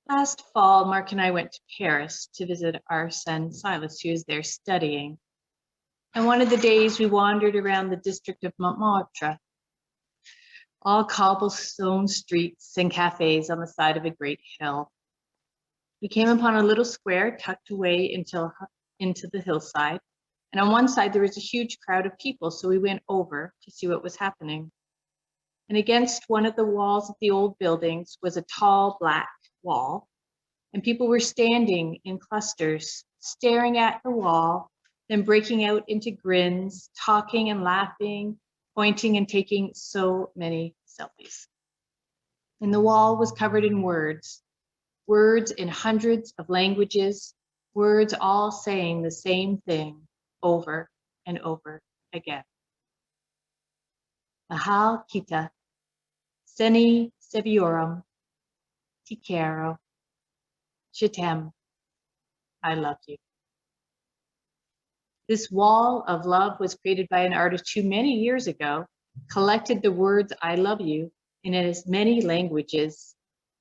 Last fall, Mark and I went to Paris to visit our son Silas, who is there studying. And one of the days we wandered around the district of Montmartre, all cobblestone streets and cafes on the side of a great hill. We came upon a little square tucked away into the hillside. And on one side, there was a huge crowd of people, so we went over to see what was happening. And against one of the walls of the old buildings was a tall black wall, and people were standing in clusters, staring at the wall, then breaking out into grins, talking and laughing, pointing and taking so many selfies. And the wall was covered in words in hundreds of languages, words all saying the same thing over and over again. Ahal kita, seni seviorum, ti quiero, je t'aime, I love you. This wall of love was created by an artist who many years ago collected the words I love you in as many languages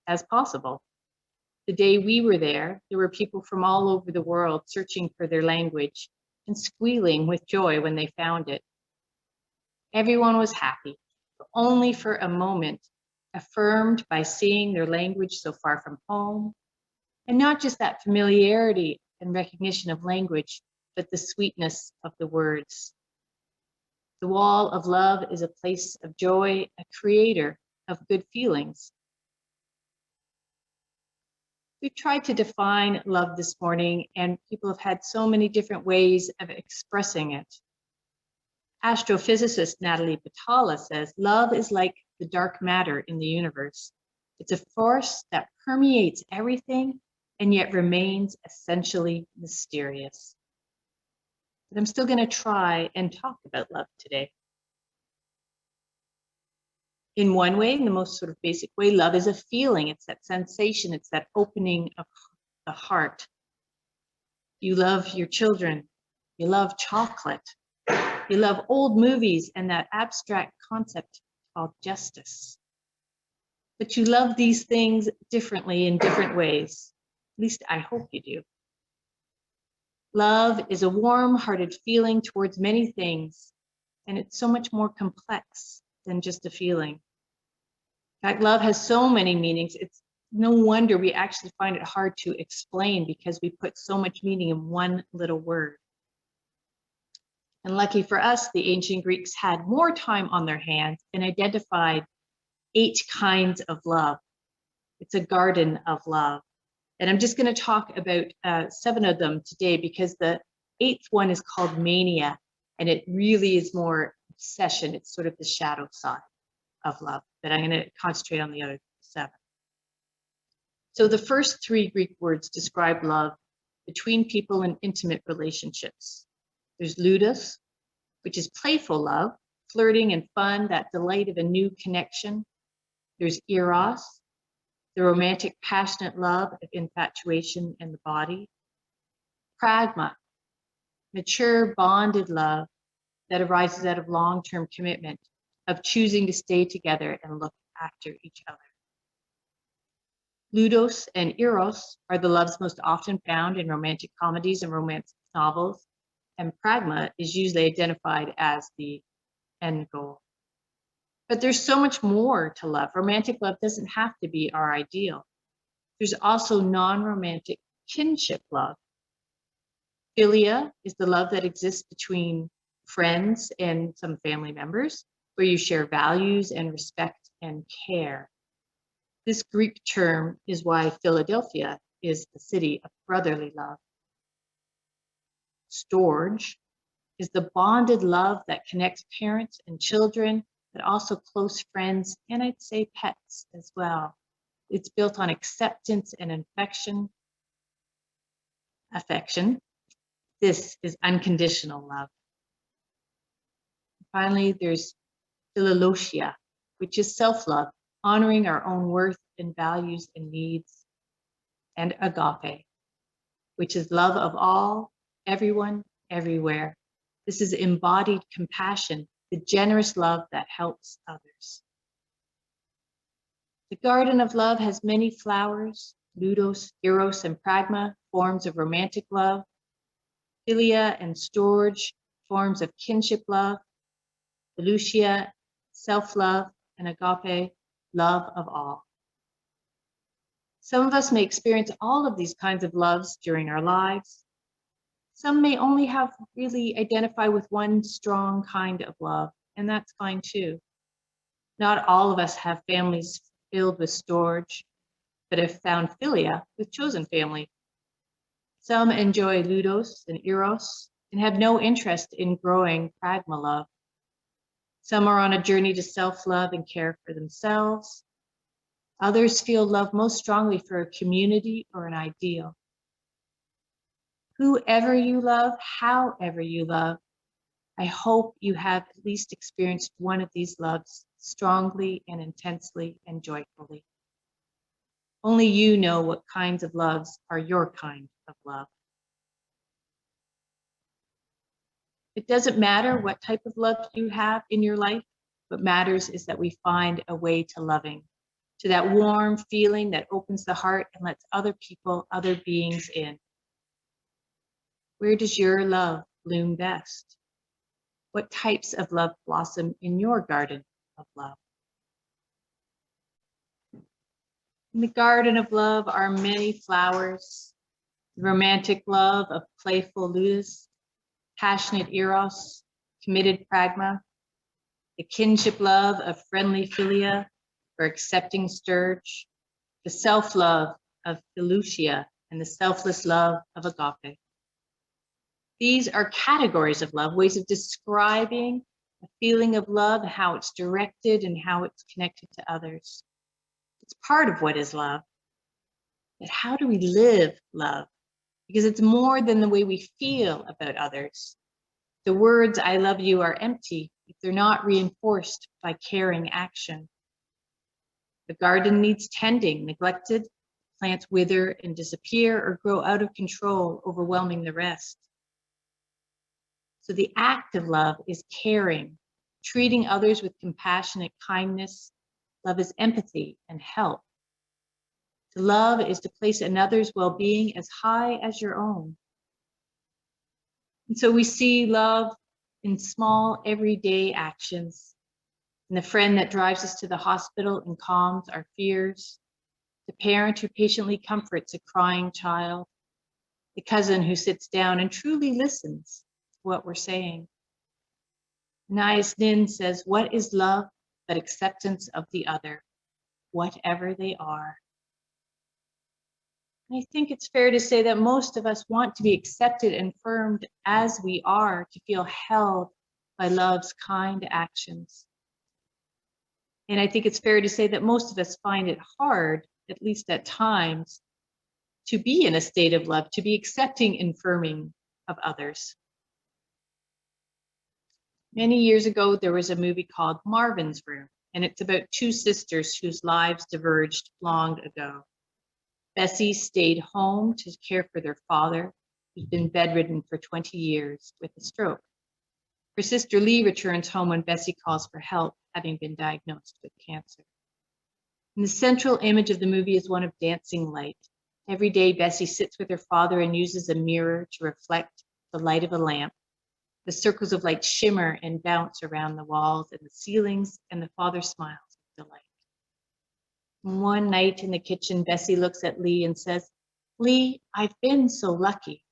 as possible. The day we were there were people from all over the world searching for their language and squealing with joy when they found it. Everyone was happy, but only for a moment, affirmed by seeing their language so far from home, and not just that familiarity and recognition of language, but the sweetness of the words. The wall of love is a place of joy, a creator of good feelings. We tried to define love this morning, and people have had so many different ways of expressing it. Astrophysicist Natalie Batala says, love is like the dark matter in the universe. It's a force that permeates everything and yet remains essentially mysterious. But I'm still going to try and talk about love today. In one way, in the most sort of basic way, love is a feeling. It's that sensation. It's that opening of the heart. You love your children. You love chocolate. You love old movies and that abstract concept called justice. But you love these things differently in different ways. At least I hope you do. Love is a warm-hearted feeling towards many things, and it's so much more complex than just a feeling. In fact, love has so many meanings. It's no wonder we actually find it hard to explain because we put so much meaning in one little word. And lucky for us, the ancient Greeks had more time on their hands and identified 8 kinds of love. It's a garden of love. And I'm just going to talk about 7 of them today because the 8th one is called mania, and it really is more obsession. It's sort of the shadow side of love, but I'm going to concentrate on the other 7. So the first 3 Greek words describe love between people in intimate relationships. There's ludus, which is playful love, flirting and fun, that delight of a new connection. There's eros, the romantic, passionate love of infatuation and the body. Pragma, mature, bonded love that arises out of long-term commitment, of choosing to stay together and look after each other. Ludos and eros are the loves most often found in romantic comedies and romance novels, and pragma is usually identified as the end goal. But there's so much more to love. Romantic love doesn't have to be our ideal. There's also non-romantic kinship love. Philia is the love that exists between friends and some family members, where you share values and respect and care. This Greek term is why Philadelphia is the city of brotherly love. Storge is the bonded love that connects parents and children, but also close friends, and I'd say pets as well. It's built on acceptance and affection. This is unconditional love. Finally, there's philologia, which is self-love, honoring our own worth and values and needs. And agape, which is love of all, everyone, everywhere. This is embodied compassion, the generous love that helps others. The garden of love has many flowers, Ludus, eros, and pragma, forms of romantic love. Philia and storge, forms of kinship love. Lucia, self-love, and agape, love of all. Some of us may experience all of these kinds of loves during our lives. Some may only have really identify with one strong kind of love, and that's fine too. Not all of us have families filled with storge, but have found philia with chosen family. Some enjoy ludus and eros and have no interest in growing pragma love. Some are on a journey to self-love and care for themselves. Others feel love most strongly for a community or an ideal. Whoever you love, however you love, I hope you have at least experienced one of these loves strongly and intensely and joyfully. Only you know what kinds of loves are your kind of love. It doesn't matter what type of love you have in your life. What matters is that we find a way to loving, to that warm feeling that opens the heart and lets other people, other beings in. Where does your love bloom best? What types of love blossom in your garden of love? In the garden of love are many flowers, the romantic love of playful ludus, passionate eros, committed pragma, the kinship love of friendly philia or accepting storge, the self-love of Lucia, and the selfless love of agape. These are categories of love, ways of describing a feeling of love, how it's directed and how it's connected to others. It's part of what is love. But how do we live love? Because it's more than the way we feel about others. The words "I love you" are empty if they're not reinforced by caring action. The garden needs tending. Neglected, plants wither and disappear or grow out of control, overwhelming the rest. So the act of love is caring, treating others with compassionate kindness. Love is empathy and help. To love is to place another's well-being as high as your own. And so we see love in small, everyday actions, in the friend that drives us to the hospital and calms our fears, the parent who patiently comforts a crying child, the cousin who sits down and truly listens to what we're saying. Anais Nin says, "What is love but acceptance of the other, whatever they are?" And I think it's fair to say that most of us want to be accepted and affirmed as we are, to feel held by love's kind actions. And I think it's fair to say that most of us find it hard, at least at times, to be in a state of love, to be accepting and affirming of others. Many years ago, there was a movie called Marvin's Room, and it's about two sisters whose lives diverged long ago. Bessie stayed home to care for their father, who's been bedridden for 20 years with a stroke. Her sister Lee returns home when Bessie calls for help, having been diagnosed with cancer. And the central image of the movie is one of dancing light. Every day, Bessie sits with her father and uses a mirror to reflect the light of a lamp. The circles of light shimmer and bounce around the walls and the ceilings, and the father smiles with delight. One night in the kitchen, Bessie looks at Lee and says, "Lee, I've been so lucky.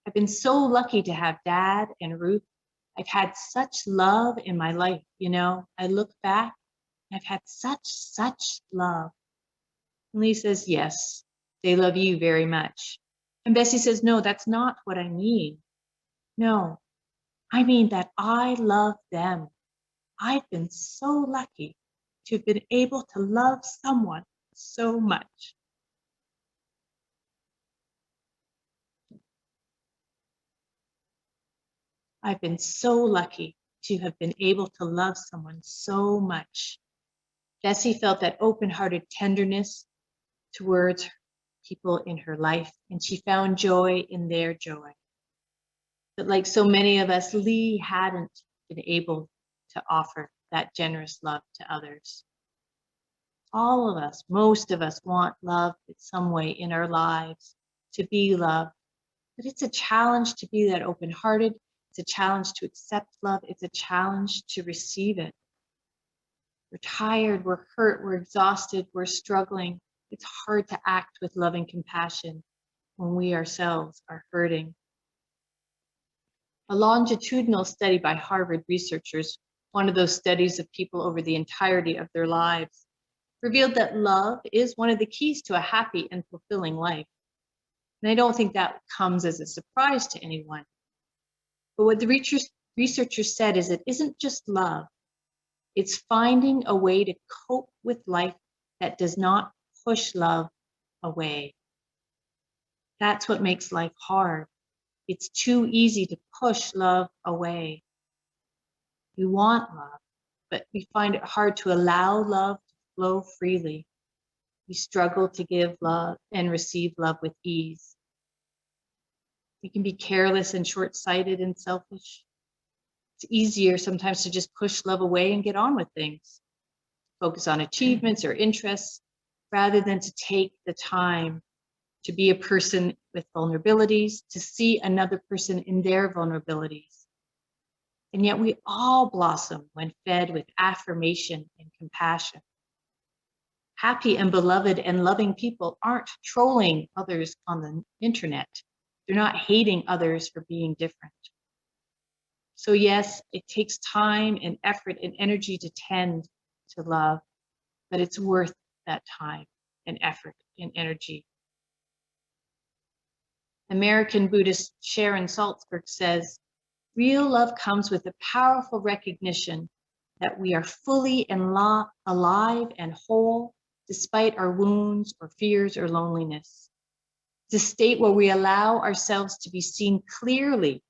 I've been so lucky to have Dad and Ruth. I've had such love in my life, you know. I look back, I've had such love." And Lee says, "Yes, they love you very much." And Bessie says, "No, that's not what I mean. No, I mean that I love them. I've been so lucky to have been able to love someone so much." I've been so lucky to have been able to love someone so much. Bessie felt that open-hearted tenderness towards people in her life, and she found joy in their joy. But like so many of us, Lee hadn't been able to offer that generous love to others. All of us, most of us want love in some way in our lives, to be loved. But it's a challenge to be that open-hearted. It's a challenge to accept love. It's a challenge to receive it. We're tired, we're hurt, we're exhausted, we're struggling. It's hard to act with loving compassion when we ourselves are hurting. A longitudinal study by Harvard researchers, one of those studies of people over the entirety of their lives, revealed that love is one of the keys to a happy and fulfilling life. And I don't think that comes as a surprise to anyone. But what the researchers said is it isn't just love. It's finding a way to cope with life that does not push love away. That's what makes life hard. It's too easy to push love away. We want love, but we find it hard to allow love to flow freely. We struggle to give love and receive love with ease. We can be careless and short-sighted and selfish. It's easier sometimes to just push love away and get on with things. Focus on achievements or interests rather than to take the time to be a person with vulnerabilities, to see another person in their vulnerabilities. And yet we all blossom when fed with affirmation and compassion. Happy and beloved and loving people aren't trolling others on the internet. They're not hating others for being different. So yes, it takes time and effort and energy to tend to love, but it's worth that time and effort and energy. American Buddhist Sharon Salzberg says, real love comes with a powerful recognition that we are fully and alive and whole despite our wounds or fears or loneliness. It's a state where we allow ourselves to be seen clearly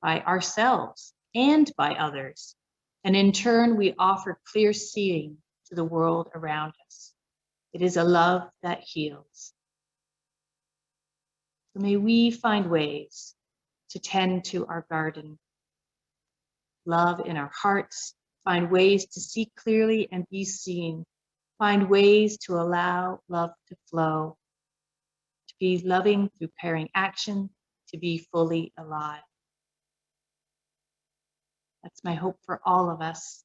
by ourselves and by others. And in turn, we offer clear seeing to the world around us. It is a love that heals. So may we find ways to tend to our garden. Love in our hearts, find ways to see clearly and be seen. Find ways to allow love to flow, to be loving through pairing action, to be fully alive. That's my hope for all of us.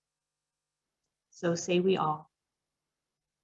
So say we all.